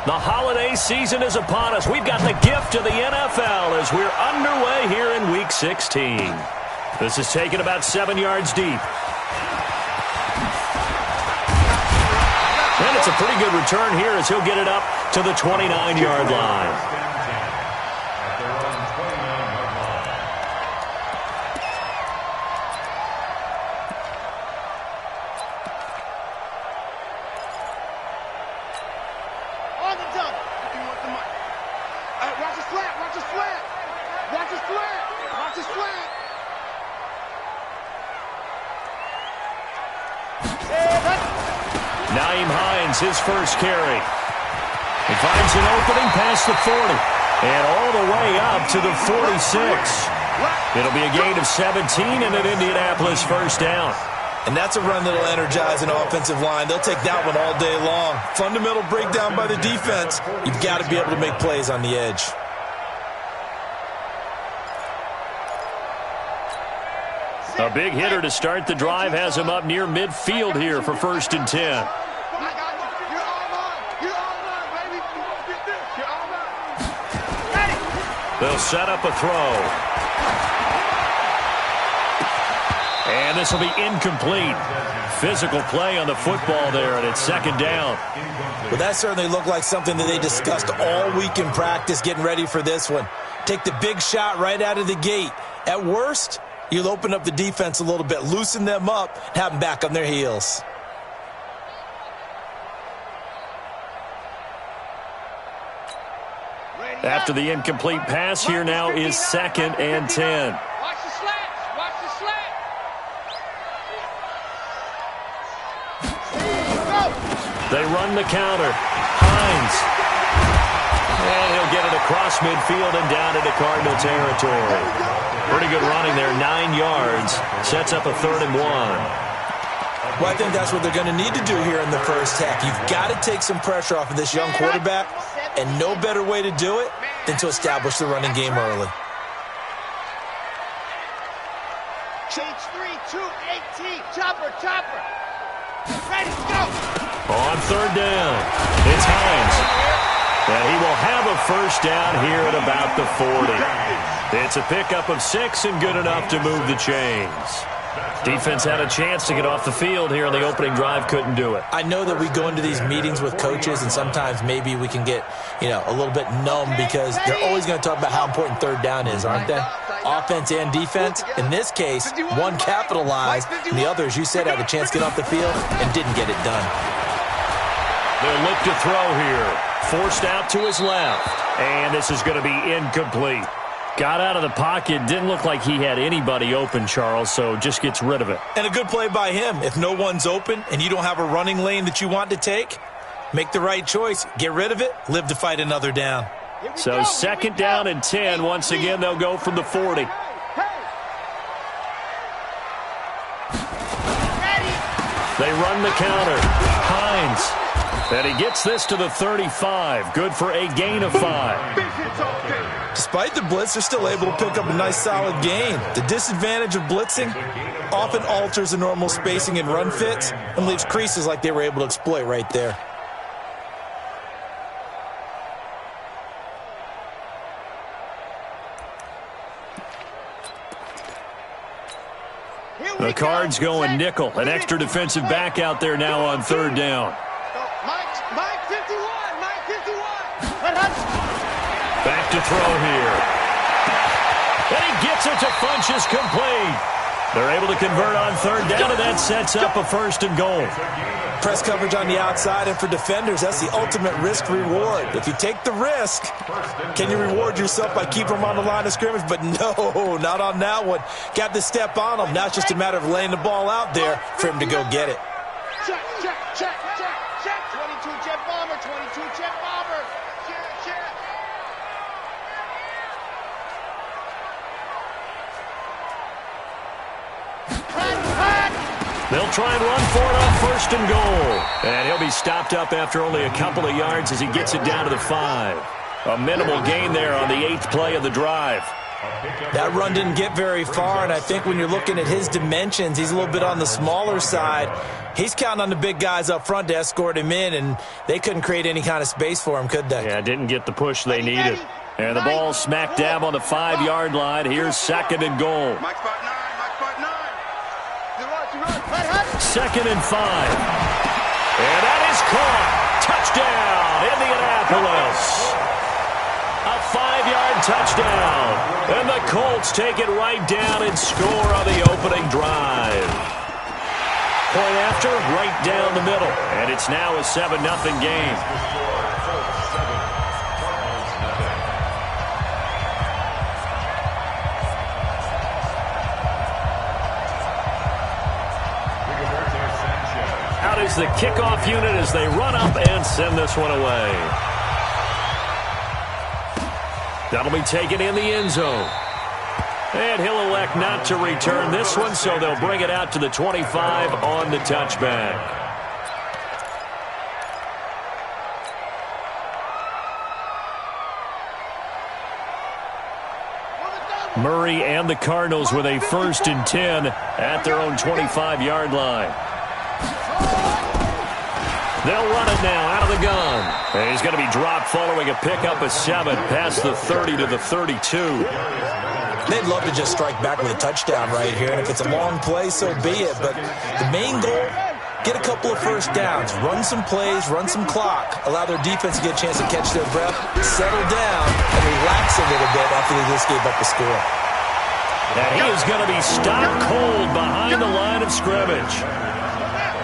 The holiday season is upon us. We've got the gift of the NFL as we're underway here in Week 16. This is taken about 7 yards deep. And it's a pretty good return here as he'll get it up to the 29-yard line. His first carry. He finds an opening past the 40 and all the way up to the 46. It'll be a gain of 17 and an Indianapolis first down. And that's a run that'll energize an offensive line. They'll take that one all day long. Fundamental breakdown by the defense. You've got to be able to make plays on the edge. A big hitter to start the drive has him up near midfield here for 1st and 10. They'll set up a throw. And this will be incomplete. Physical play on the football there, and it's 2nd down. Well, that certainly looked like something that they discussed all week in practice, getting ready for this one. Take the big shot right out of the gate. At worst, you'll open up the defense a little bit, loosen them up, have them back on their heels. After the incomplete pass, here now is 2nd and 10. Watch the slats. Watch the slat. They run the counter. Hines. And he'll get it across midfield and down into Cardinal territory. Pretty good running there, 9 yards. Sets up a 3rd and 1. Well, I think that's what they're going to need to do here in the first half. You've got to take some pressure off of this young quarterback, and no better way to do it than to establish the running game early. Change 3, 2, 18. Chopper. Ready, go. On 3rd down, it's Hines. And he will have a first down here at about the 40. It's a pickup of 6 and good enough to move the chains. Defense had a chance to get off the field here on the opening drive, couldn't do it. I know that we go into these meetings with coaches, and sometimes maybe we can get, a little bit numb because they're always going to talk about how important 3rd down is, aren't they? Offense and defense. In this case, one capitalized, and the other, as you said, had a chance to get off the field and didn't get it done. They'll look to throw here. Forced out to his left, and this is going to be incomplete. Got out of the pocket, didn't look like he had anybody open, Charles, so just gets rid of it. And a good play by him. If no one's open and you don't have a running lane that you want to take, make the right choice. Get rid of it, live to fight another down. So 2nd down and 10. Once again, they'll go from the 40. They run the counter. Hines. And he gets this to the 35. Good for a gain of 5. Despite the blitz, they're still able to pick up a nice solid gain. The disadvantage of blitzing often alters the normal spacing and run fits and leaves creases like they were able to exploit right there. The Cards going nickel. An extra defensive back out there now on 3rd down. Mike 51. Back to throw here. And he gets it to Funchess complete. They're able to convert on 3rd down, and that sets up a 1st and goal. Press coverage on the outside, and for defenders, that's the ultimate risk-reward. If you take the risk, can you reward yourself by keeping them on the line of scrimmage? But no, not on that one. Got to step on them. Now it's just a matter of laying the ball out there for him to go get it. Check. 22 jet bomber, 22 jet bomber. Check. They'll try and run for it on 1st and goal. And he'll be stopped up after only a couple of yards as he gets it down to the 5. A minimal gain there on the 8th play of the drive. That run didn't get very far, and I think when you're looking at his dimensions, he's a little bit on the smaller side. He's counting on the big guys up front to escort him in, and they couldn't create any kind of space for him, could they? Yeah, didn't get the push they needed. And the ball smack dab on the 5-yard line. Here's 2nd and goal. 2nd and 5. And that is caught. Touchdown, Indianapolis. A 5-yard touchdown. And the Colts take it right down and score on the opening drive. Point after, right down the middle. And it's now a 7-0 game. Out is the kickoff unit as they run up and send this one away. That'll be taken in the end zone. And he'll elect not to return this one, so they'll bring it out to the 25 on the touchback. Murray and the Cardinals with a 1st and 10 at their own 25-yard line. They'll run it now out of the gun. And he's going to be dropped following a pickup of 7 past the 30 to the 32. They'd love to just strike back with a touchdown right here, and if it's a long play, so be it. But the main goal, get a couple of first downs, run some plays, run some clock, allow their defense to get a chance to catch their breath, settle down, and relax a little bit after they just gave up the score. And he is going to be stopped cold behind the line of scrimmage.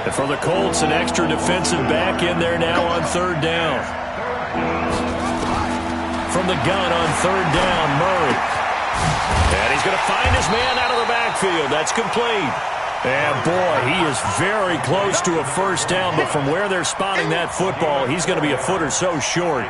And for the Colts, an extra defensive back in there now on 3rd down. From the gun on 3rd down, Murray. And he's going to find his man out of the backfield. That's complete. And, boy, he is very close to a first down, but from where they're spotting that football, he's going to be a foot or so short.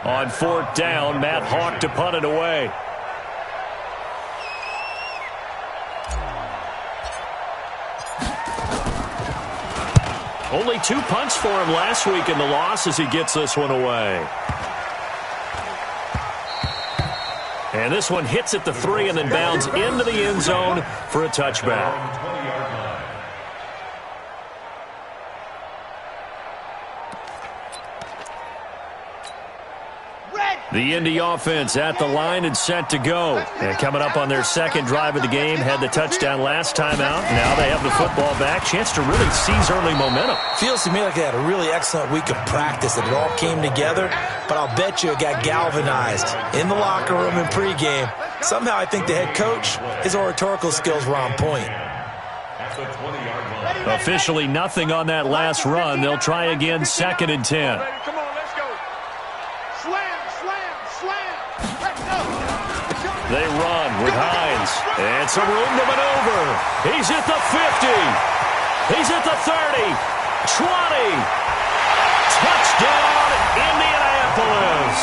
On 4th down, Matt Hawk to punt it away. Only 2 punts for him last week in the loss as he gets this one away. And this one hits at the 3 and then bounds into the end zone for a touchback. The Indy offense at the line and set to go. And coming up on their 2nd drive of the game, had the touchdown last time out. Now they have the football back. Chance to really seize early momentum. Feels to me like they had a really excellent week of practice, that it all came together. But I'll bet you it got galvanized in the locker room in pregame. Somehow I think the head coach, his oratorical skills were on point. Officially nothing on that last run. They'll try again, 2nd and 10. They run with Hines. And some room to maneuver. He's at the 50. He's at the 30. 20. Touchdown, Indianapolis.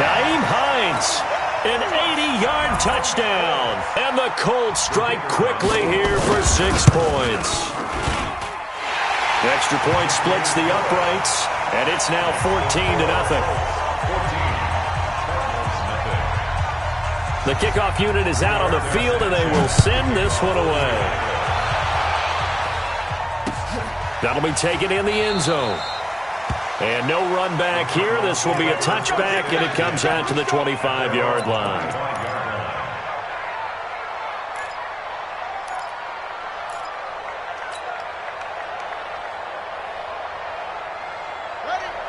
Nyheim Hines, an 80-yard touchdown. And the Colts strike quickly here for 6 points. The extra point splits the uprights, and it's now 14-0. The kickoff unit is out on the field, and they will send this one away. That'll be taken in the end zone. And no run back here. This will be a touchback, and it comes out to the 25-yard line.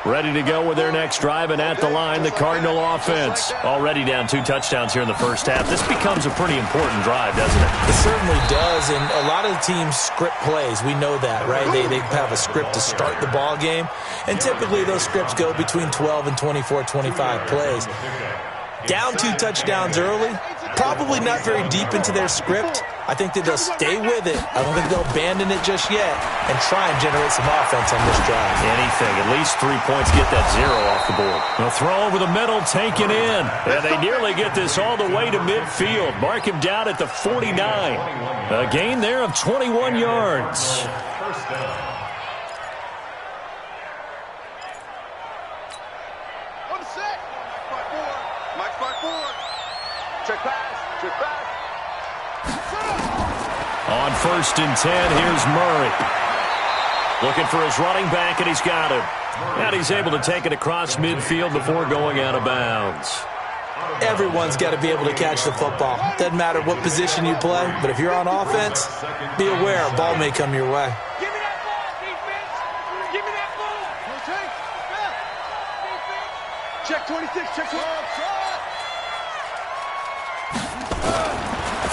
Ready to go with their next drive, and at the line, the Cardinal offense. Already down 2 touchdowns here in the first half. This becomes a pretty important drive, doesn't it? It certainly does, and a lot of the teams script plays. We know that, right? They have a script to start the ball game, and typically those scripts go between 12 and 24, 25 plays. Down 2 touchdowns early, probably not very deep into their script, I think that they'll stay with it. I don't think they'll abandon it just yet and try and generate some offense on this drive. Anything. At least 3 points, get that 0 off the board. A throw over the middle, taken in. And they nearly get this all the way to midfield. Mark him down at the 49. A gain there of 21 yards. First down. On the set. Mike 5-4. Check pass. Check pass. On 1st and 10, here's Murray. Looking for his running back, and he's got him. And he's able to take it across midfield before going out of bounds. Everyone's got to be able to catch the football. Doesn't matter what position you play, but if you're on offense, be aware a ball may come your way. Give me that ball, defense. Give me that ball. Check 26. Check 26.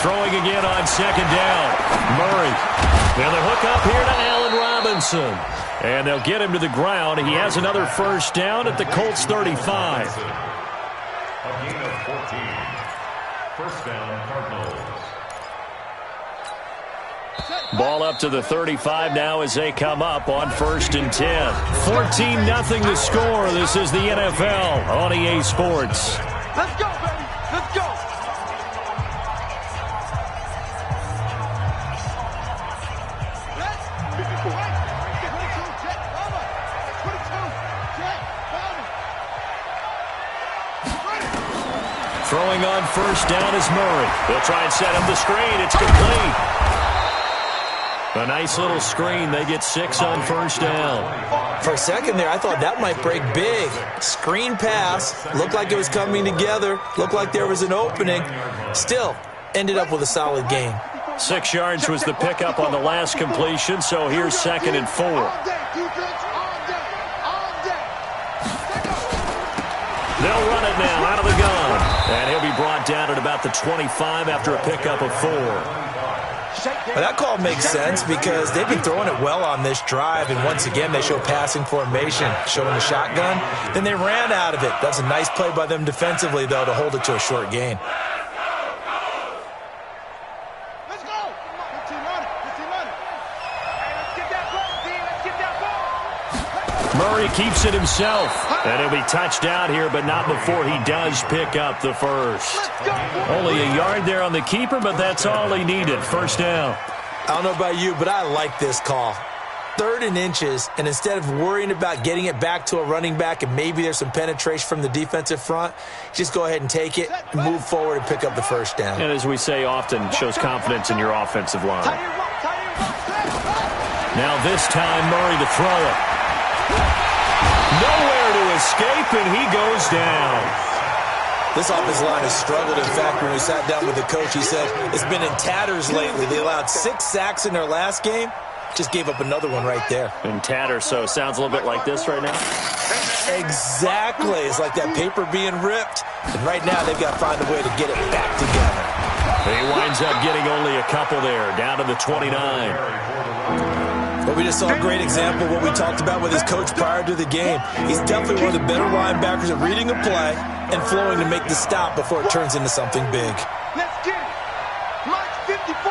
Throwing again on 2nd down. Murray. And the hook up here to Allen Robinson. And they'll get him to the ground. He has another 1st down at the Colts 35. A gain of 14. First down, Cardinals. Ball up to the 35 now as they come up on 1st and 10. 14-0 the score. This is the NFL on EA Sports. Let's go, baby. Let's go. Throwing on 1st down is Murray. They'll try and set him the screen. It's complete. A nice little screen. They get 6 on 1st down. For a second there, I thought that might break big. Screen pass. Looked like it was coming together. Looked like there was an opening. Still, ended up with a solid gain. 6 yards was the pickup on the last completion, so here's 2nd and 4. They'll run it now out of the gun. And he'll be brought down at about the 25 after a pickup of 4. Well, that call makes sense because they've been throwing it well on this drive, and once again they show passing formation, showing the shotgun. Then they ran out of it. That's a nice play by them defensively, though, to hold it to a short gain. Let's go. 15 on it. 15 on it. Hey, let's get that ball, D. Let's get that ball. Murray keeps it himself. And he'll be touched out here, but not before he does pick up the 1st. Only a yard there on the keeper, but that's all he needed. 1st down. I don't know about you, but I like this call. 3rd and inches, and instead of worrying about getting it back to a running back and maybe there's some penetration from the defensive front, just go ahead and take it and move forward and pick up the 1st down. And as we say often, shows confidence in your offensive line. Now this time, Murray to throw it. Nowhere to escape, and he goes down. This offensive line has struggled. In fact, when we sat down with the coach, he said it's been in tatters lately. They allowed 6 sacks in their last game. Just gave up another one right there. In tatters, so sounds a little bit like this right now. Exactly. It's like that paper being ripped. And right now, they've got to find a way to get it back together. He winds up getting only a couple there, down to the 29. But we just saw a great example of what we talked about with his coach prior to the game. He's definitely one of the better linebackers at reading a play and flowing to make the stop before it turns into something big. Let's get it. Mike 54.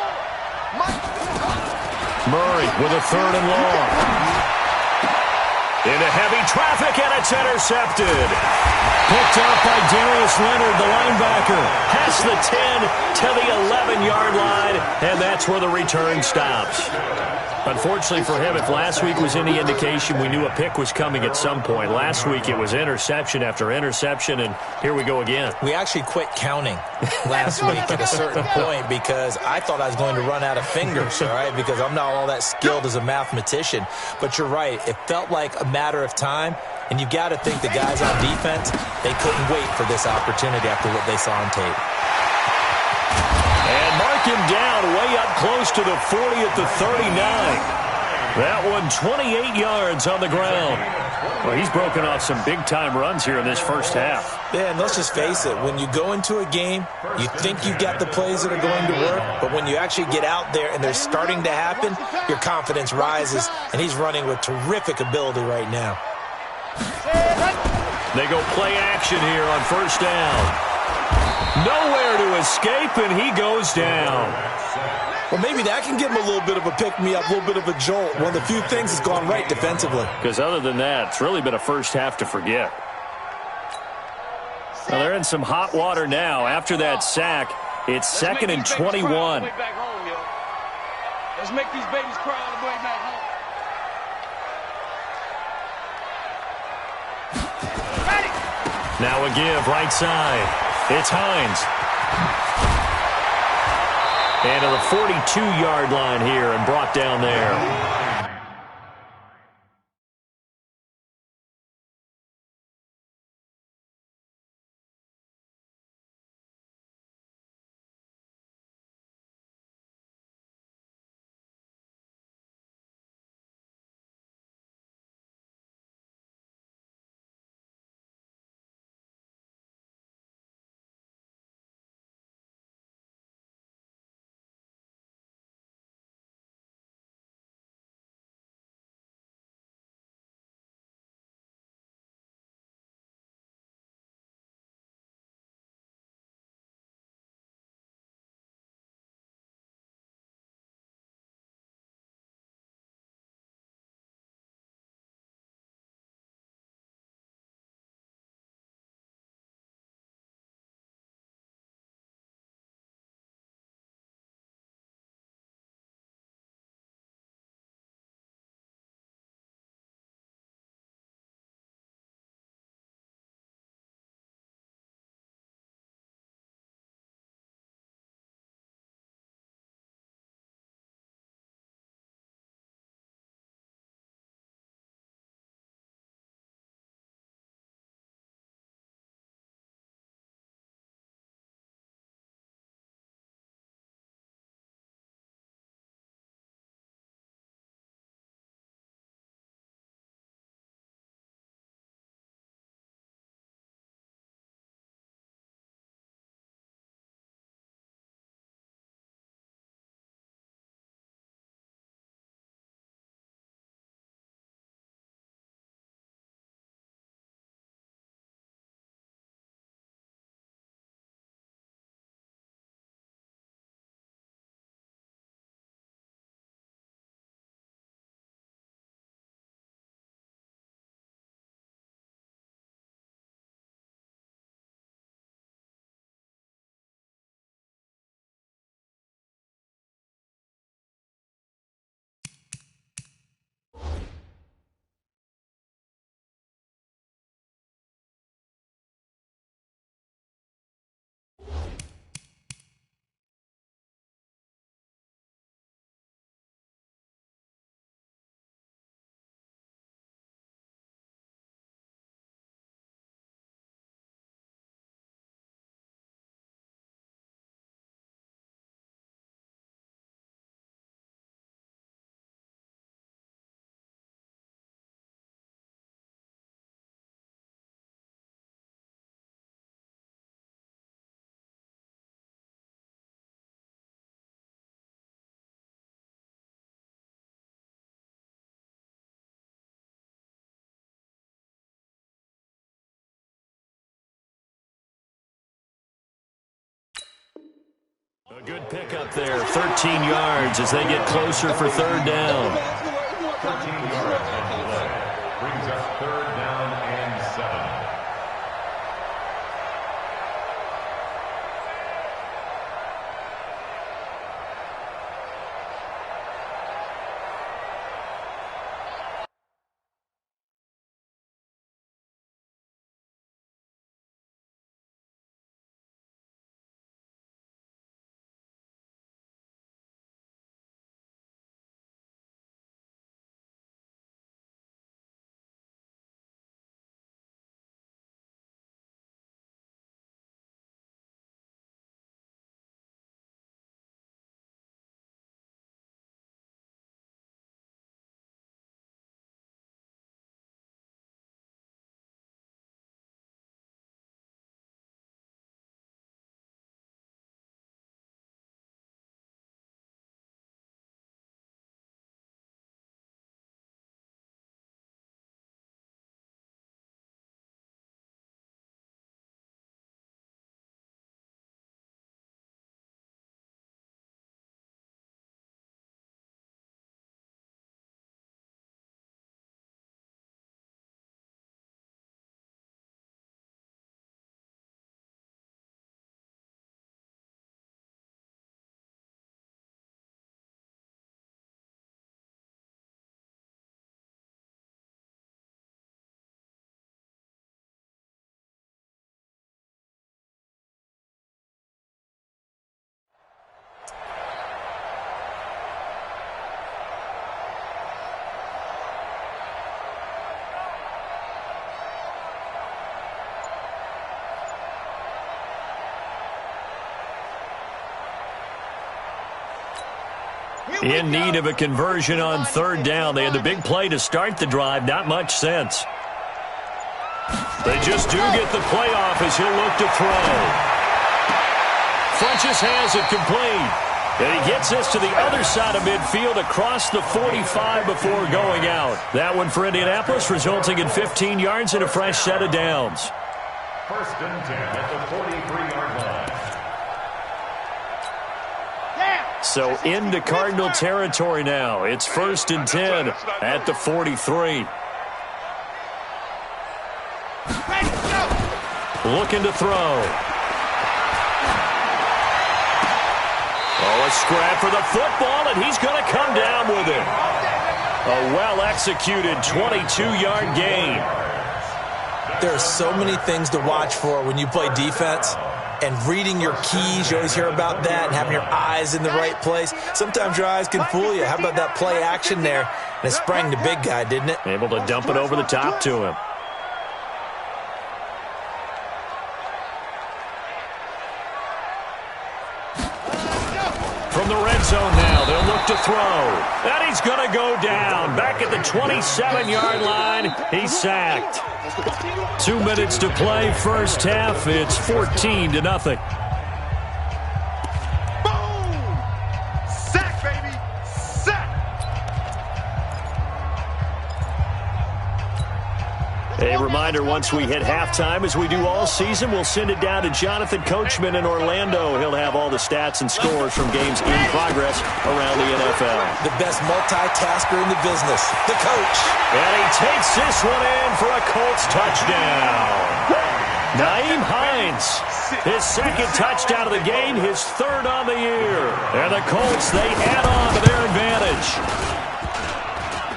Murray with a 3rd and long. Into heavy traffic, and it's intercepted. Picked up by Darius Leonard, the linebacker. Past the 10 to the 11-yard line, and that's where the return stops. Unfortunately for him, if last week was any indication, we knew a pick was coming at some point. Last week it was interception after interception, and here we go again. We actually quit counting last week at a certain point because I thought I was going to run out of fingers, all right, because I'm not all that skilled as a mathematician. But you're right. It felt like a matter of time, and you've got to think the guys on defense, they couldn't wait for this opportunity after what they saw on tape. And mark him down way up close to the 40 at the 39. That one 28 yards on the ground. Well, he's broken off some big-time runs here in this first half. Yeah, and let's just face it. When you go into a game, you think you've got the plays that are going to work, but when you actually get out there and they're starting to happen, your confidence rises, and he's running with terrific ability right now. They go play action here on 1st down. Nowhere to escape, and he goes down. Well, maybe that can give him a little bit of a pick-me-up, a little bit of a jolt. One of the few things that's gone right defensively. Because other than that, it's really been a first half to forget. Well, they're in some hot water now. After that sack, it's second and 21. Let's make these babies cry all the way back home. Ready? Now a give right side. It's Hines. And to the 42-yard line here and brought down there. A good pickup there, 13 yards as they get closer for third down. 13 yards on the play. Brings us third down and 7. In need of a conversion on third down. They had the big play to start the drive. Not much sense. They just do get the play off as he'll look to throw. Funches has it complete. And he gets this to the other side of midfield across the 45 before going out. That one for Indianapolis, resulting in 15 yards and a fresh set of downs. First and 10 at the 43-yard line. So into Cardinal territory now. It's first and 10 at the 43. Looking to throw. Oh, a scrap for the football, and he's going to come down with it. A well-executed 22-yard gain. There are so many things to watch for when you play defense. And reading your keys, you always hear about that, and having your eyes in the right place. Sometimes your eyes can fool you. How about that play action there? And it sprang the big guy, didn't it? Able to dump it over the top to him. From the red zone now, they'll look to throw. And he's going to go down. Back at the 27-yard line, he's sacked. 2 minutes to play, first half. It's 14-0. Boom! Sack, baby! Sack! A reminder, once we hit halftime, as we do all season, we'll send it down to Jonathan Coachman in Orlando. He'll have all the stats and scores from games in progress around the NFL. The best multitasker in the business, the coach. And he takes this one in for a Colts touchdown. Nyheim Hines, his second touchdown of the game, his third on the year. And the Colts, they add on to their advantage.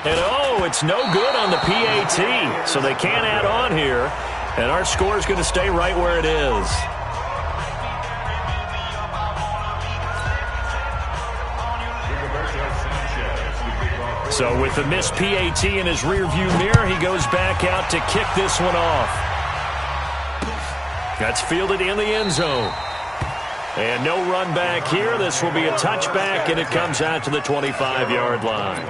And oh, it's no good on the PAT, so they can't add on here. And our score is going to stay right where it is. So with the missed PAT in his rearview mirror, he goes back out to kick this one off. That's fielded in the end zone. And no run back here. This will be a touchback, and it comes out to the 25-yard line.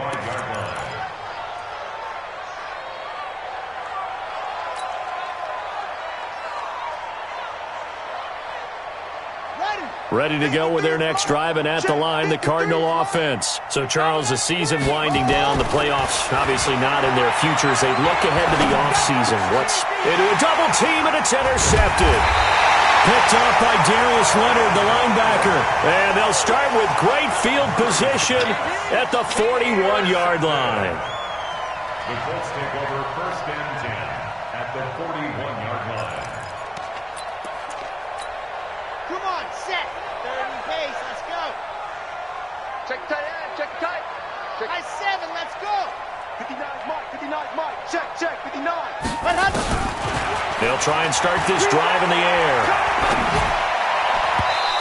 Ready to go with their next drive, and at the line, the Cardinal offense. So, Charles, the season winding down, the playoffs obviously not in their futures. They look ahead to the offseason. What's into a double team, and it's intercepted. Picked off by Darius Leonard, the linebacker. And they'll start with great field position at the 41-yard line. The Colts take over first and 10 at the 41-yard line. Come on, set. Third and pace, let's go. Check tight end, check tight. Check. High 7, let's go. 59 Mike, 59 Mike. Check, 59. What happened? They'll try and start this drive in the air.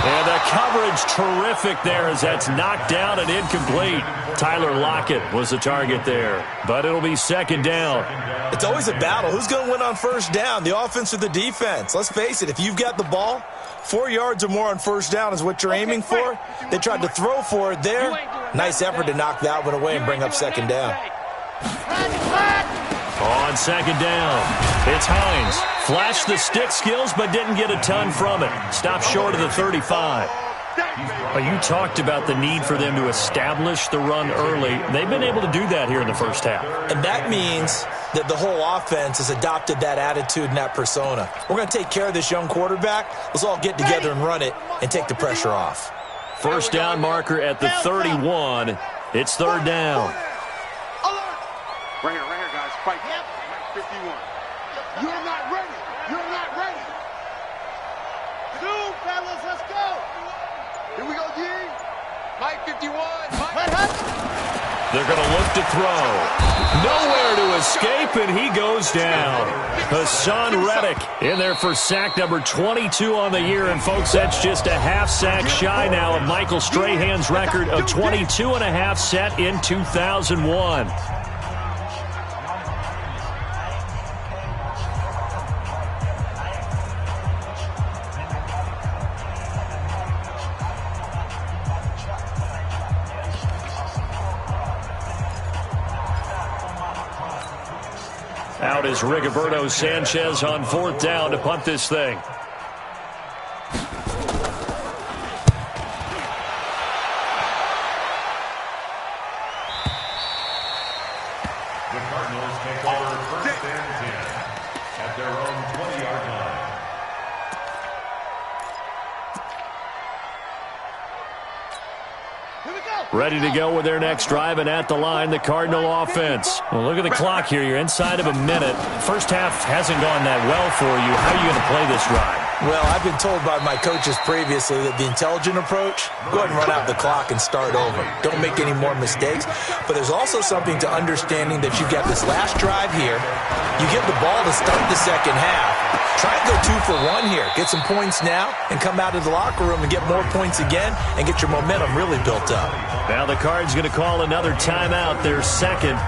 And the coverage terrific there as that's knocked down and incomplete. Tyler Lockett was the target there, but it'll be second down. It's always a battle. Who's going to win on first down, the offense or the defense? Let's face it, if you've got the ball, 4 yards or more on first down is what you're aiming for. They tried to throw for it there. Nice effort to knock that one away and bring up second down. On second down, it's Hines. Flashed the stick skills, but didn't get a ton from it. Stopped short of the 35. You talked about the need for them to establish the run early. They've been able to do that here in the first half. And that means that the whole offense has adopted that attitude and that persona. We're going to take care of this young quarterback. Let's all get together and run it and take the pressure off. First down marker at the 31. It's third down. Right here, guys. Fight. Yep. 51. You're not ready. You're not ready. Soon, fellas, let's go. Here we go, G. Mike 51. What happened? They're going to look to throw. Nowhere to escape, and he goes down. Hassan Reddick in there for sack number 22 on the year. And, folks, that's just a half sack shy now of Michael Strahan's record of 22 and a half set in 2001. out is Rigoberto Sanchez on 4th down to punt this thing. The Cardinals take over 1st and 10 at their own 20-yard line. Ready to go with their next drive, and at the line, the Cardinal offense. Well, look at the clock here. You're inside of a minute. First half hasn't gone that well for you. How are you going to play this drive? Well, I've been told by my coaches previously that the intelligent approach, go ahead and run out the clock and start over. Don't make any more mistakes. But there's also something to understanding that you've got this last drive here. You give the ball to start the second half. Try and go 2 for 1 here. Get some points now and come out of the locker room and get more points again and get your momentum really built up. Now the Cards going to call another timeout, their second,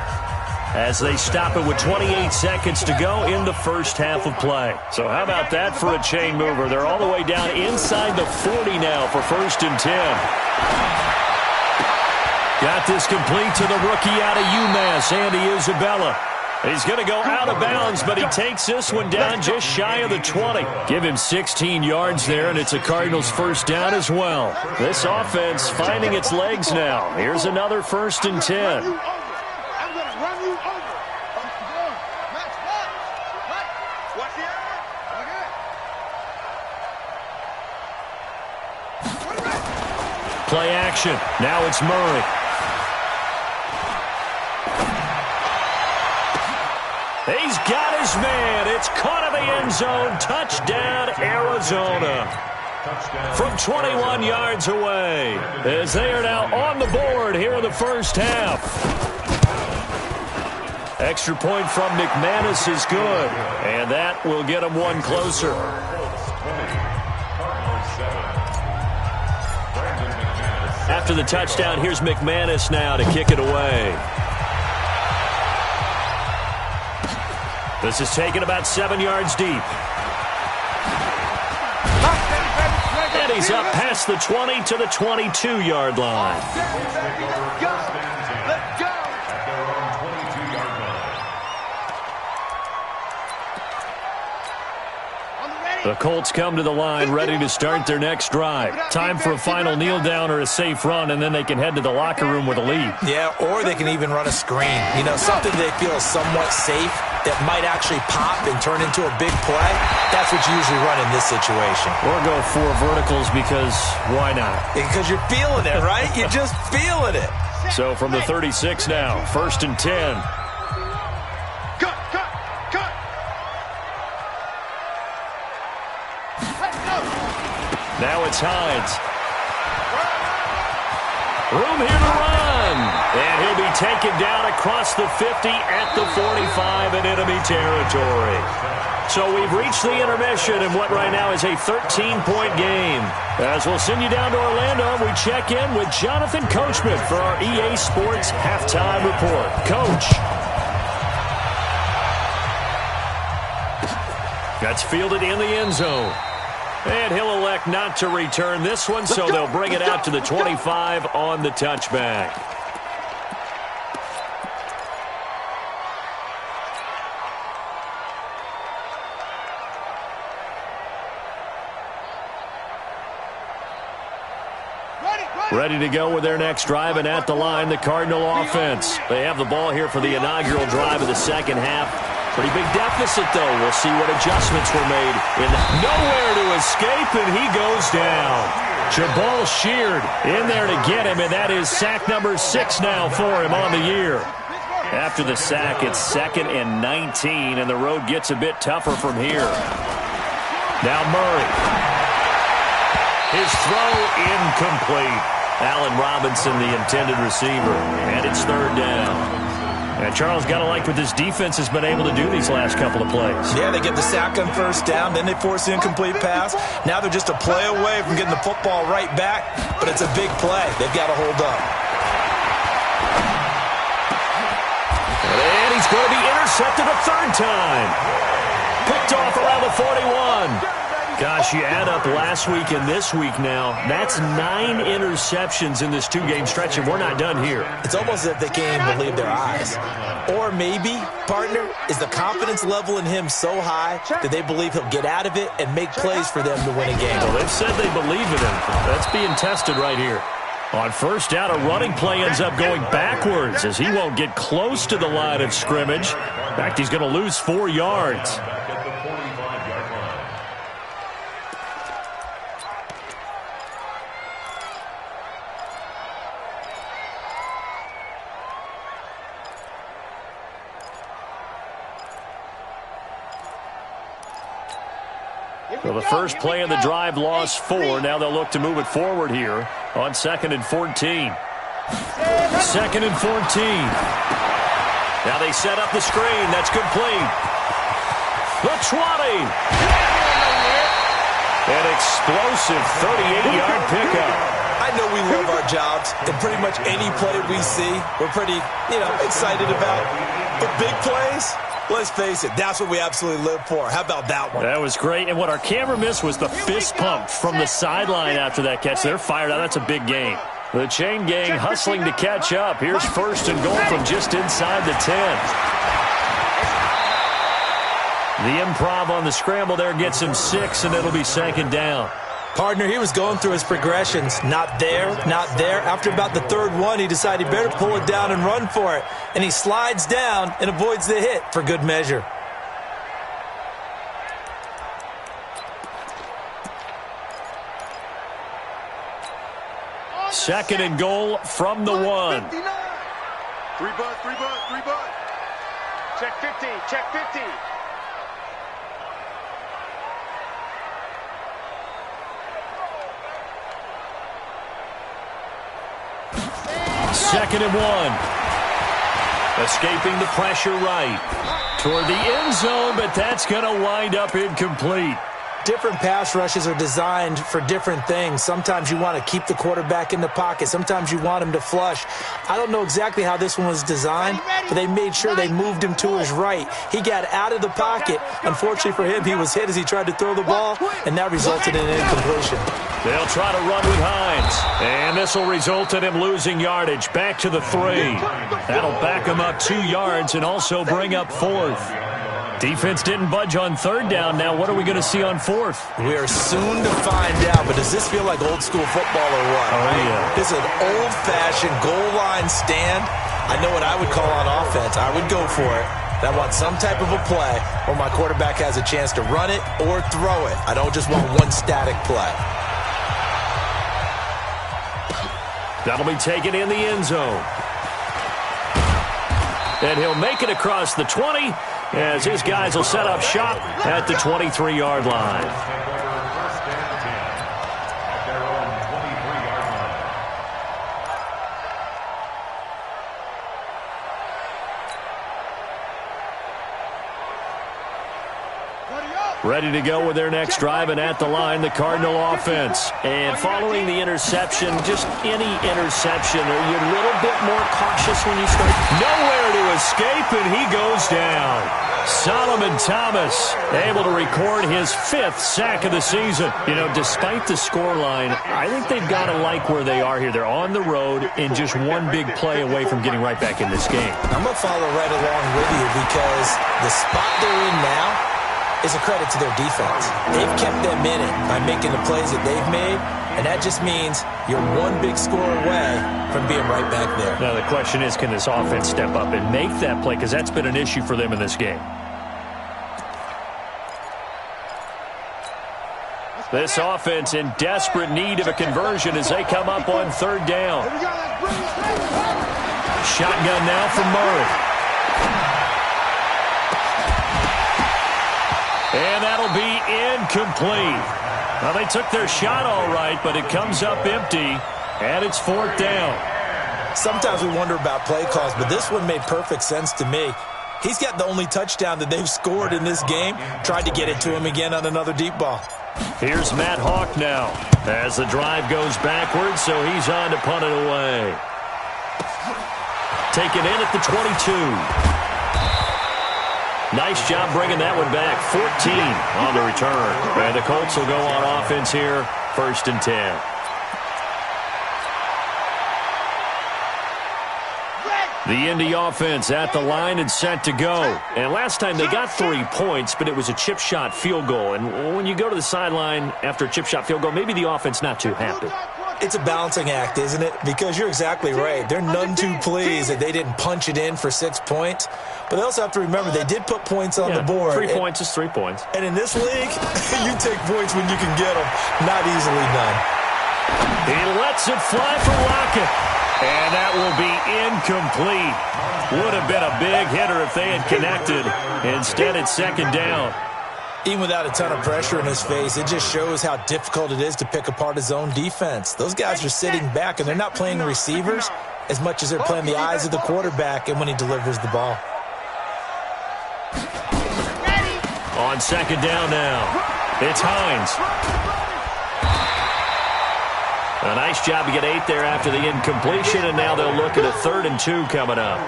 as they stop it with 28 seconds to go in the first half of play. So how about that for a chain mover? They're all the way down inside the 40 now for 1st and 10. Got this complete to the rookie out of UMass, Andy Isabella. He's going to go out of bounds, but he takes this one down just shy of the 20. Give him 16 yards there, and it's a Cardinals 1st down as well. This offense finding its legs now. Here's another 1st and 10. Play action. Now it's Murray. He's got his man. It's caught in the end zone. Touchdown, Arizona. From 21 yards away, as they are now on the board here in the first half. Extra point from McManus is good, and that will get him one closer. After the touchdown, here's McManus now to kick it away. This is taken about 7 yards deep. And he's up past the 20 to the 22-yard line. The Colts come to the line ready to start their next drive. Time for a final kneel down or a safe run, and then they can head to the locker room with a lead. Yeah, or they can even run a screen. You know, something they feel is somewhat safe that might actually pop and turn into a big play. That's what you usually run in this situation. Or go 4 verticals because why not? Because you're feeling it, right? You're just feeling it. So from the 36 now, 1st and 10. Now it's Hines. Room here to run. And he'll be taken down across the 50 at the 45 in enemy territory. So we've reached the intermission in what right now is a 13-point game. As we'll send you down to Orlando, we check in with Jonathan Coachman for our EA Sports Halftime Report. Coach. That's fielded in the end zone. And he'll elect not to return this one, so they'll bring it out to the 25 on the touchback. Ready to go with their next drive, and at the line, the Cardinal offense. They have the ball here for the inaugural drive of the second half. Pretty big deficit, though. We'll see what adjustments were made. Nowhere to escape, and he goes down. Jabal Sheard in there to get him, and that is sack number 6 now for him on the year. After the sack, it's 2nd and 19, and the road gets a bit tougher from here. Now Murray. His throw incomplete. Allen Robinson, the intended receiver, and it's 3rd down. And Charles, got to like what this defense has been able to do these last couple of plays. Yeah, they get the sack on 1st down, then they force the incomplete pass. Now they're just a play away from getting the football right back, but it's a big play. They've got to hold up. And he's going to be intercepted a 3rd time. Picked off around the 41. Gosh, you add up last week and this week now, that's 9 interceptions in this 2-game stretch, and we're not done here. It's almost as if they can't even believe their eyes. Or maybe, partner, is the confidence level in him so high that they believe he'll get out of it and make plays for them to win a game. Well, they've said they believe in him. That's being tested right here. On first down, a running play ends up going backwards as he won't get close to the line of scrimmage. In fact, he's going to lose 4 yards. So the first play of the drive lost 4. Now they'll look to move it forward here on 2nd and 14. 2nd and 14. Now they set up the screen. That's complete. The 20. An explosive 38-yard pickup. I know we love our jobs, and pretty much any play we see, we're pretty, excited about. But big plays, let's face it, that's what we absolutely live for. How about that one? That was great. And what our camera missed was the fist pump from the sideline after that catch. They're fired out. That's a big gain. The chain gang hustling to catch up. Here's 1st and goal from just inside the 10. The improv on the scramble there gets him 6, and it'll be 2nd down. Partner, he was going through his progressions. Not there, not there. After about the 3rd one, he decided he better pull it down and run for it. And he slides down and avoids the hit for good measure. Second and goal from the 1. 3 bud, 3 bud, 3 bud. Check 50, check 50. Second and 1. Escaping the pressure right toward the end zone, but that's going to wind up incomplete. Different pass rushes are designed for different things. Sometimes you want to keep the quarterback in the pocket. Sometimes you want him to flush. I don't know exactly how this one was designed, but they made sure they moved him to his right. He got out of the pocket. Unfortunately for him, he was hit as he tried to throw the ball, and that resulted in an incompletion. They'll try to run with Hines, and this will result in him losing yardage. Back to the 3. That'll back him up 2 yards and also bring up 4th. Defense didn't budge on 3rd down. Now what are we going to see on 4th? We are soon to find out, but does this feel like old school football or what? Oh, right? yeah. This is an old-fashioned goal line stand. I know what I would call on offense. I would go for it. I want some type of a play where my quarterback has a chance to run it or throw it. I don't just want one static play. That'll be taken in the end zone. And he'll make it across the 20 as his guys will set up shop at the 23-yard line. Ready to go with their next drive, and at the line, the Cardinal offense. And following the interception, just any interception, are you a little bit more cautious when you start? Nowhere to escape, and he goes down. Solomon Thomas able to record his 5th sack of the season. You know, despite the scoreline, I think they've got to like where they are here. They're on the road and just one big play away from getting right back in this game. I'm going to follow right along with you because the spot they're in now is a credit to their defense. They've kept them in it by making the plays that they've made, and that just means you're one big score away from being right back there. Now the question is, can this offense step up and make that play? Because that's been an issue for them in this game. This offense in desperate need of a conversion as they come up on 3rd down. Shotgun now from Murray. And that'll be incomplete. Well, they took their shot all right, but it comes up empty, and it's 4th down. Sometimes we wonder about play calls, but this one made perfect sense to me. He's got the only touchdown that they've scored in this game. Tried to get it to him again on another deep ball. Here's Matt Hawk now as the drive goes backwards, so he's on to punt it away. Taken in at the 22. Nice job bringing that one back. 14 on the return. And the Colts will go on offense here, 1st and 10. The Indy offense at the line and set to go. And last time they got 3 points, but it was a chip shot field goal. And when you go to the sideline after a chip shot field goal, maybe the offense not too happy. It's a balancing act, isn't it? Because you're exactly right. They're none too pleased that they didn't punch it in for 6 points. But they also have to remember they did put points on the board. 3 points is 3 points. And in this league, you take points when you can get them. Not easily done. He lets it fly for Lockett. And that will be incomplete. Would have been a big hitter if they had connected. Instead, it's 2nd down. Even without a ton of pressure in his face, it just shows how difficult it is to pick apart his own defense. Those guys are sitting back, and they're not playing receivers as much as they're playing the eyes of the quarterback and when he delivers the ball. On 2nd down now, it's Hines. A nice job to get 8 there after the incompletion, and now they'll look at a 3rd and 2 coming up.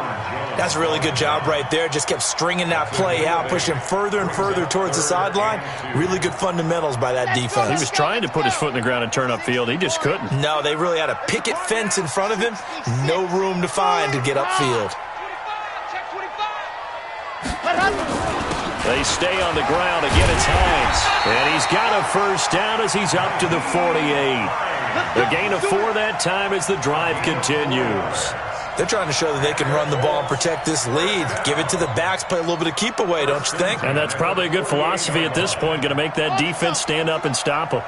That's a really good job right there. Just kept stringing that play out, pushing further and further towards the sideline. Really good fundamentals by that defense. He was trying to put his foot in the ground and turn upfield. He just couldn't. No, they really had a picket fence in front of him. No room to find to get upfield. They stay on the ground. Again, it's Hines. And he's got a 1st down as he's up to the 48. A gain of 4 that time as the drive continues. They're trying to show that they can run the ball and protect this lead. Give it to the backs, play a little bit of keep away, don't you think? And that's probably a good philosophy at this point, going to make that defense stand up and stop them.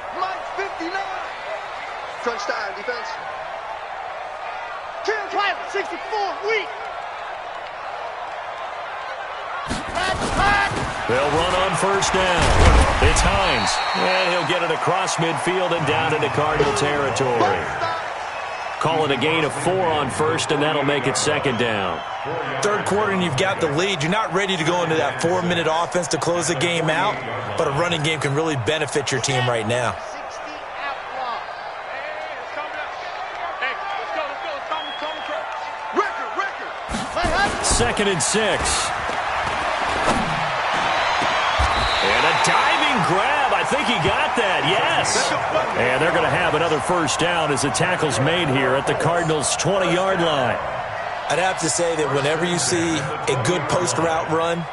Crunch time, defense. Kill Clyde, 64, weak. They'll run on 1st down. It's Hines, and he'll get it across midfield and down into Cardinal territory. Call it a gain of 4 on 1st, and that'll make it 2nd down. 3rd quarter, and you've got the lead. You're not ready to go into that 4-minute offense to close the game out, but a running game can really benefit your team right now. 2nd and 6. And a diving grab. I think he got that, yes. And they're going to have another 1st down as the tackle's made here at the Cardinals' 20-yard line. I'd have to say that whenever you see a good post route run,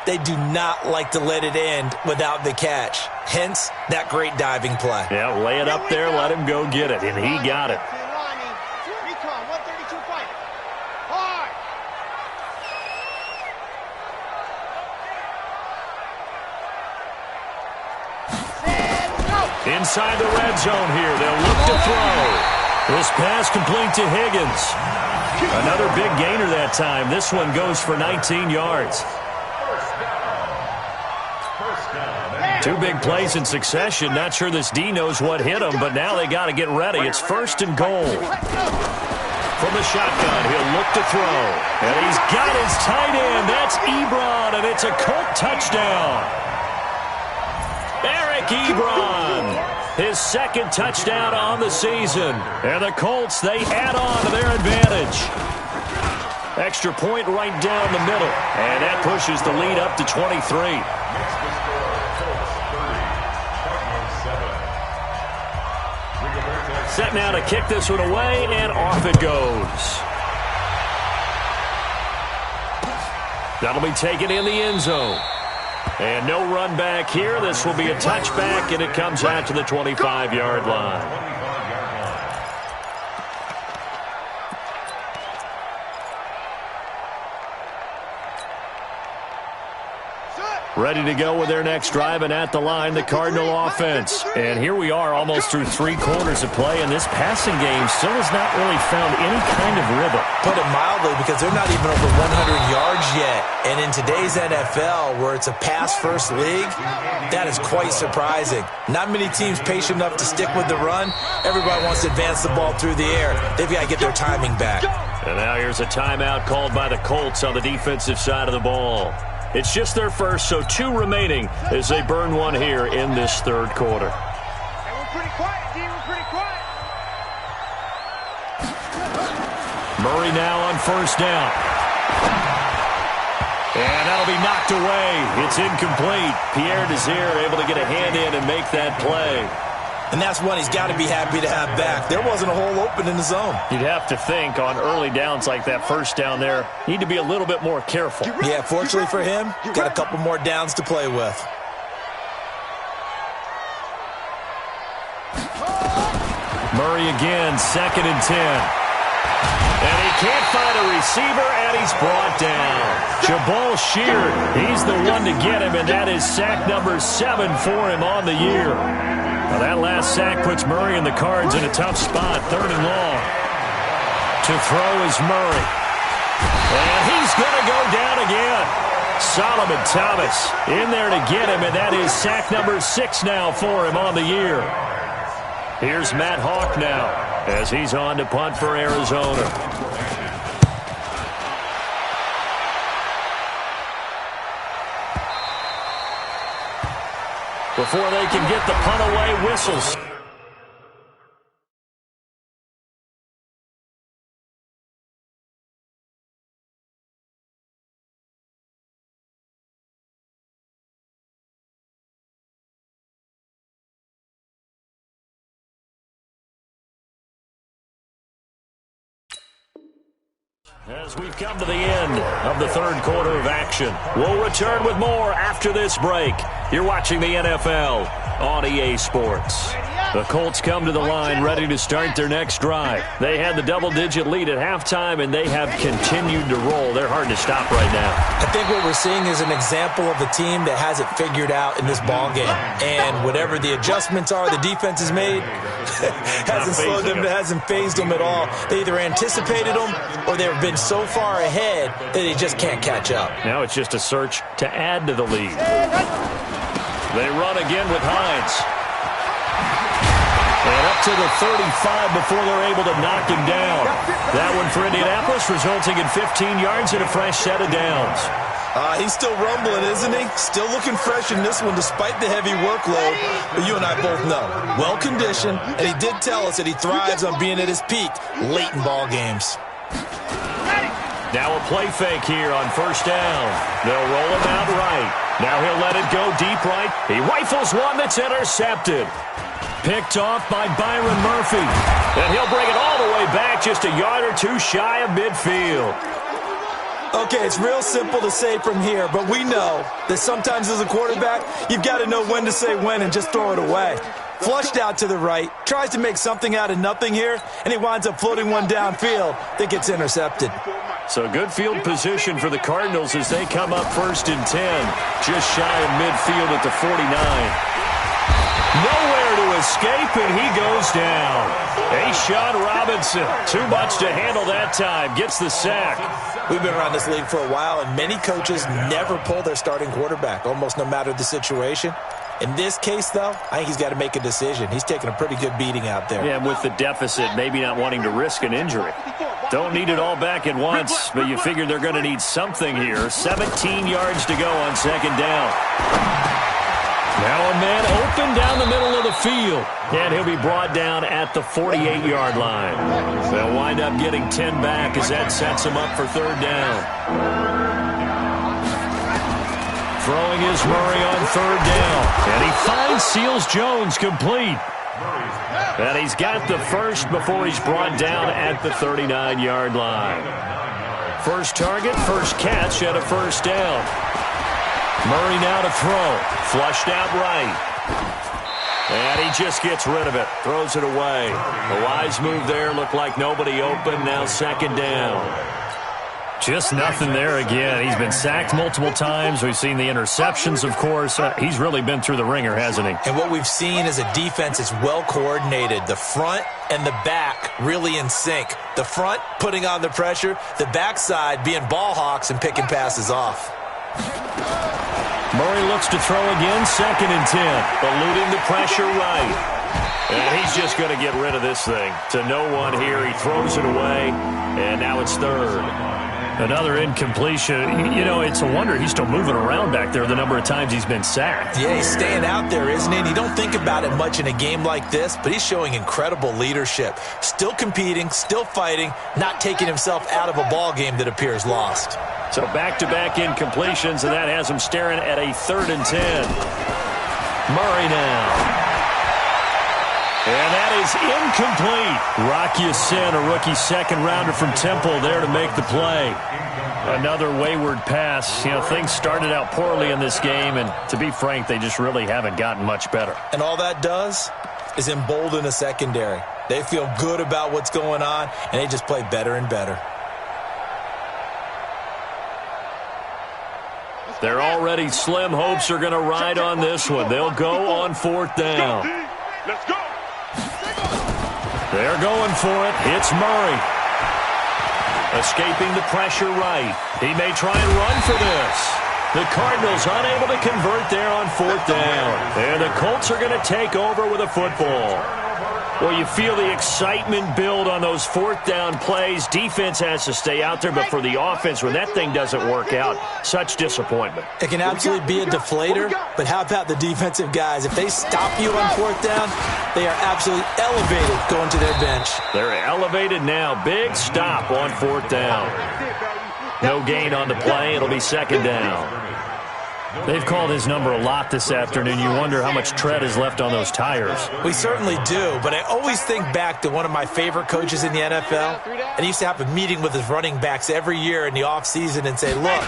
they do not like to let it end without the catch. Hence, that great diving play. Yeah, lay it up there, let him go get it, and he got it. Inside the red zone here, they'll look to throw. This pass complete to Higgins. Another big gainer that time. This one goes for 19 yards. 2 big plays in succession. Not sure this D knows what hit him, but now they got to get ready. It's 1st and goal. From the shotgun, he'll look to throw. And he's got his tight end. That's Ebron, and it's a Colt touchdown. Eric Ebron, his 2nd touchdown on the season. And the Colts, they add on to their advantage. Extra point right down the middle. And that pushes the lead up to 23. Set now to kick this one away, and off it goes. That'll be taken in the end zone. And no run back here. This will be a touchback, and it comes out to the 25-yard line. Ready to go with their next drive, and at the line, the Cardinal offense. And here we are almost through 3 quarters of play, and this passing game still has not really found any kind of rhythm. Put it mildly, because they're not even over 100 yards yet. And in today's NFL, where it's a pass-first league, that is quite surprising. Not many teams patient enough to stick with the run. Everybody wants to advance the ball through the air. They've got to get their timing back. And now here's a timeout called by the Colts on the defensive side of the ball. It's just their first, so 2 remaining as they burn one here in this 3rd quarter. Hey, we're pretty quiet, D. We're pretty quiet. Murray now on 1st down. And that'll be knocked away. It's incomplete. Pierre Desir able to get a hand in and make that play. And that's one he's got to be happy to have back. There wasn't a hole open in the zone. You'd have to think on early downs like that first down there, need to be a little bit more careful. Yeah, fortunately for him, got a couple more downs to play with. Murray again, 2nd and 10. And he can't find a receiver, and he's brought down. Jabal Sheard, he's the one to get him, and that is sack number 7 for him on the year. Now that last sack puts Murray and the Cards in a tough spot, 3rd and long. To throw is Murray. And he's going to go down again. Solomon Thomas in there to get him, and that is sack number 6 now for him on the year. Here's Matt Hawk now as he's on to punt for Arizona. Before they can get the punt away, whistles. As we've come to the end of the 3rd quarter of action, we'll return with more after this break. You're watching the NFL on EA Sports. The Colts come to the line ready to start their next drive. They had the double-digit lead at halftime, and they have continued to roll. They're hard to stop right now. I think what we're seeing is an example of a team that has it figured out in this ballgame. And whatever the adjustments are the defense has made, hasn't slowed them, hasn't phased them at all. They either anticipated them or they've been so far ahead that they just can't catch up. Now it's just a search to add to the lead. They run again with Hines. And up to the 35 before they're able to knock him down. That one for Indianapolis, resulting in 15 yards and a fresh set of downs. He's still rumbling, isn't he? Still looking fresh in this one despite the heavy workload. But you and I both know, well-conditioned, and he did tell us that he thrives on being at his peak late in ball games. Now a play fake here on 1st down. They'll roll him out right. Now he'll let it go deep right. He rifles one that's intercepted. Picked off by Byron Murphy. And he'll bring it all the way back just a yard or two shy of midfield. Okay, it's real simple to say from here, but we know that sometimes as a quarterback, you've got to know when to say when and just throw it away. Flushed out to the right, tries to make something out of nothing here, and he winds up floating one downfield that gets intercepted. So good field position for the Cardinals as they come up 1st and 10, just shy of midfield at the 49. Nowhere to escape, and he goes down. A'Shawn Robinson, too much to handle that time, gets the sack. We've been around this league for a while, and many coaches never pull their starting quarterback, almost no matter the situation. In this case, though, I think he's got to make a decision. He's taking a pretty good beating out there. Yeah, with the deficit, maybe not wanting to risk an injury. Don't need it all back at once, but you figure they're going to need something here. 17 yards to go on 2nd down. Now a man open down the middle of the field, and he'll be brought down at the 48-yard line. They'll wind up getting 10 back as that sets him up for 3rd down. Throwing is Murray on 3rd down, and he finds Seals-Jones complete. And he's got the first before he's brought down at the 39-yard line. First target, first catch at a 1st down. Murray now to throw. Flushed out right. And he just gets rid of it. Throws it away. A wise move there. Looked like nobody open. Now 2nd down. Just nothing there again. He's been sacked multiple times. We've seen the interceptions, of course. He's really been through the ringer, hasn't he? And what we've seen is a defense that's well coordinated. The front and the back really in sync. The front putting on the pressure. The backside being ball hawks and picking passes off. Murray looks to throw again, 2nd and 10, eluding the pressure right. And he's just going to get rid of this thing. To no one here, he throws it away, and now it's 3rd. Another incompletion. You know, it's a wonder he's still moving around back there the number of times he's been sacked. Yeah, he's staying out there, isn't he? And you don't think about it much in a game like this, but he's showing incredible leadership. Still competing, still fighting, not taking himself out of a ball game that appears lost. So back-to-back incompletions, and that has him staring at a 3rd and 10. Murray now. And that is incomplete. Rock Ya-Sin, a rookie second-rounder from Temple, there to make the play. Another wayward pass. You know, things started out poorly in this game, and to be frank, they just really haven't gotten much better. And all that does is embolden a secondary. They feel good about what's going on, and they just play better and better. Their already slim hopes are going to ride on this one. They'll go on 4th down. Let's go. They're going for it. It's Murray. Escaping the pressure right. He may try and run for this. The Cardinals unable to convert there on 4th down. And the Colts are going to take over with a football. Well, you feel the excitement build on those 4th down plays. Defense has to stay out there, but for the offense, when that thing doesn't work out, such disappointment. It can absolutely be a deflator, but how about the defensive guys? If they stop you on 4th down, they are absolutely elevated going to their bench. They're elevated now. Big stop on 4th down. No gain on the play. It'll be 2nd down. They've called his number a lot this afternoon. You wonder how much tread is left on those tires. We certainly do, but I always think back to one of my favorite coaches in the NFL, and he used to have a meeting with his running backs every year in the offseason and say, look,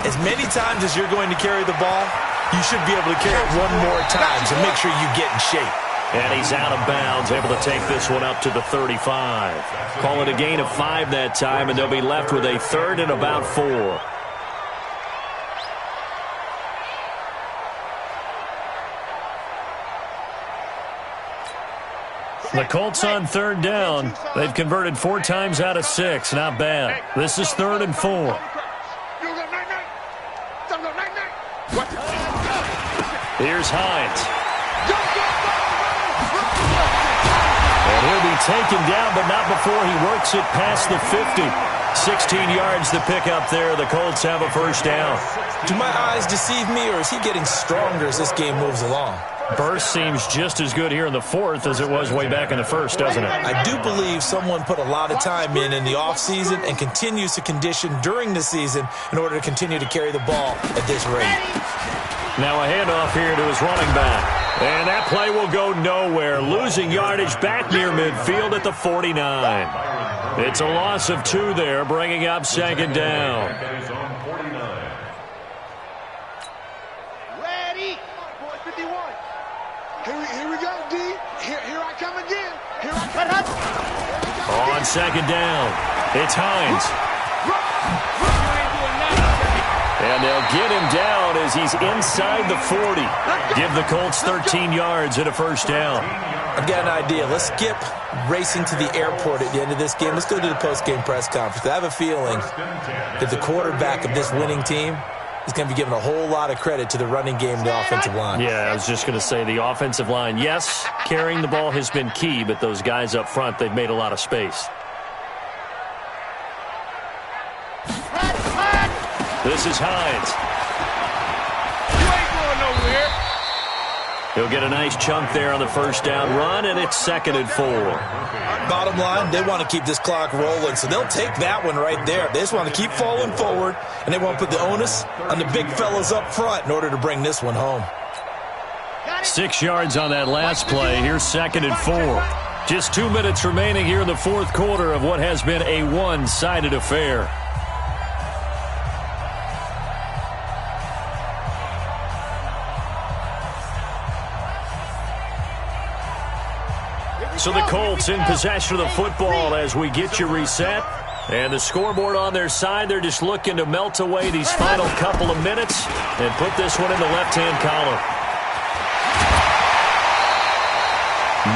as many times as you're going to carry the ball, you should be able to carry it one more time, so make sure you get in shape. And he's out of bounds, able to take this one up to the 35. Call it a gain of 5 that time, and they'll be left with a 3rd and about 4. The Colts on 3rd down. They've converted 4 times out of 6. Not bad. This is 3rd and 4. Here's Hines. And he'll be taken down, but not before he works it past the 50. 16 yards to pick up there. The Colts have a 1st down. Do my eyes deceive me, or is he getting stronger as this game moves along? Burst seems just as good here in the 4th as it was way back in the 1st, doesn't it? I do believe someone put a lot of time in the offseason and continues to condition during the season in order to continue to carry the ball at this rate. Now a handoff here to his running back. And that play will go nowhere. Losing yardage back near midfield at the 49. It's a loss of 2 there, bringing up 2nd down. Ready. 51. Here we go, D. Here I come again. Here I come. On 2nd down, it's Hines. And they'll get him down as he's inside the 40. Give the Colts 13 yards and a 1st down. I've got an idea. Let's skip racing to the airport at the end of this game. Let's go to the post-game press conference. I have a feeling that the quarterback of this winning team is going to be given a whole lot of credit to the running game and the offensive line. Yeah, I was just going to say the offensive line. Yes, carrying the ball has been key, but those guys up front, they've made a lot of space. This is Hines. You ain't going nowhere. He'll get a nice chunk there on the 1st down run, and it's 2nd and 4. Bottom line, they want to keep this clock rolling, so they'll take that one right there. They just want to keep falling forward, and they want to put the onus on the big fellas up front in order to bring this one home. 6 yards on that last play. Here's 2nd and 4. Just 2 minutes remaining here in the 4th quarter of what has been a one-sided affair. So the Colts in possession of the football as we get you reset. And the scoreboard on their side, they're just looking to melt away these final couple of minutes and put this one in the left-hand column.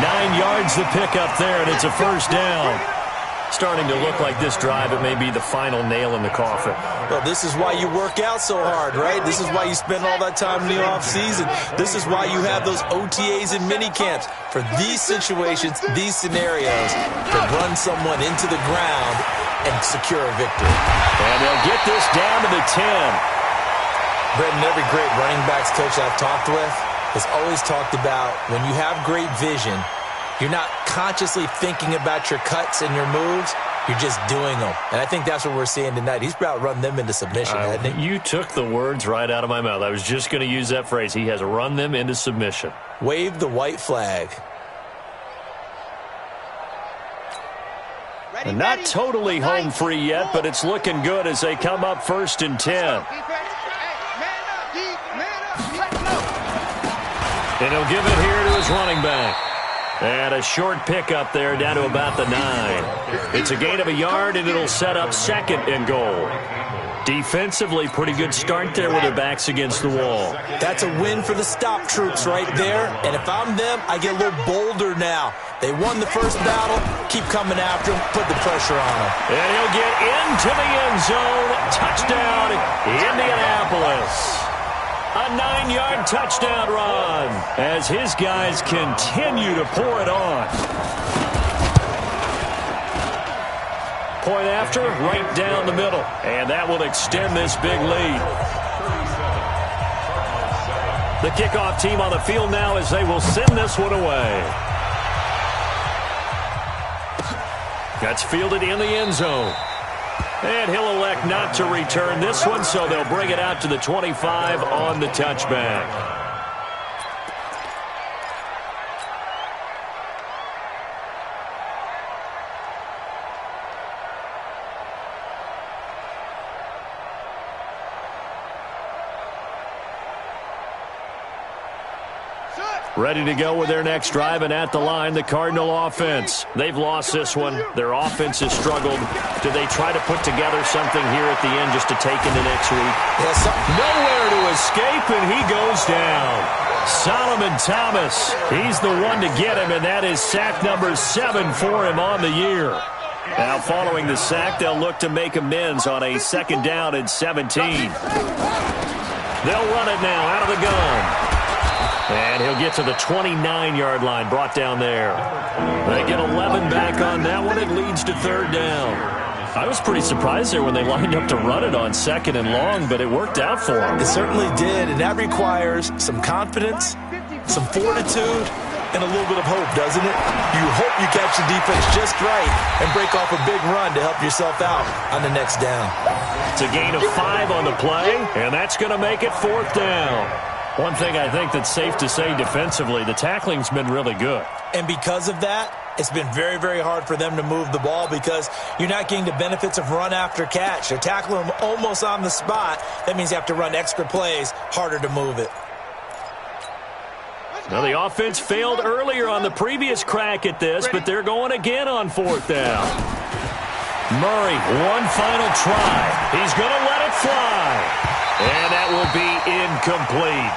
9 yards to pick up there, and it's a 1st down. Starting to look like this drive, it may be the final nail in the coffin. Well, this is why you work out so hard, right? This is why you spend all that time in the offseason. This is why you have those OTAs and mini camps. For these situations, these scenarios, to run someone into the ground and secure a victory. And they'll get this down to the 10. Brendan, every great running backs coach I've talked with has always talked about when you have great vision, you're not consciously thinking about your cuts and your moves. You're just doing them. And I think that's what we're seeing tonight. He's about run them into submission, hasn't he? You took the words right out of my mouth. I was just going to use that phrase. He has run them into submission. Wave the white flag. And not totally home free yet, but it's looking good as they come up 1st and 10. And he'll give it here to his running back. And a short pickup there down to about the 9. It's a gain of a yard, and it'll set up 2nd and goal. Defensively, pretty good start there with their backs against the wall. That's a win for the stop troops right there. And if I'm them, I get a little bolder now. They won the first battle. Keep coming after him. Put the pressure on him. And he'll get into the end zone. Touchdown, Indianapolis. A 9-yard touchdown run as his guys continue to pour it on. Point after, right down the middle. And that will extend this big lead. The kickoff team on the field now as they will send this one away. That's fielded in the end zone. And he'll elect not to return this one, so they'll bring it out to the 25 on the touchback. Ready to go with their next drive, and at the line, the Cardinal offense. They've lost this one. Their offense has struggled. Do they try to put together something here at the end just to take into next week? Yes. Nowhere to escape, and he goes down. Solomon Thomas, he's the one to get him, and that is sack number 7 for him on the year. Now, following the sack, they'll look to make amends on a 2nd down and 17. They'll run it now out of the gun. And he'll get to the 29-yard line, brought down there. They get 11 back on that one. It leads to 3rd down. I was pretty surprised there when they lined up to run it on 2nd and long, but it worked out for them. It certainly did, and that requires some confidence, some fortitude, and a little bit of hope, doesn't it? You hope you catch the defense just right and break off a big run to help yourself out on the next down. It's a gain of 5 on the play, and that's going to make it 4th down. One thing I think that's safe to say defensively, the tackling's been really good. And because of that, it's been very, very hard for them to move the ball because you're not getting the benefits of run after catch. They're tackling them almost on the spot. That means you have to run extra plays, harder to move it. Now, the offense failed earlier on the previous crack at this, but they're going again on 4th down. Murray, one final try. He's going to let it fly. And that will be incomplete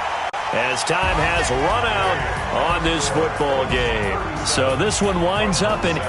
as time has run out on this football game. So this one winds up an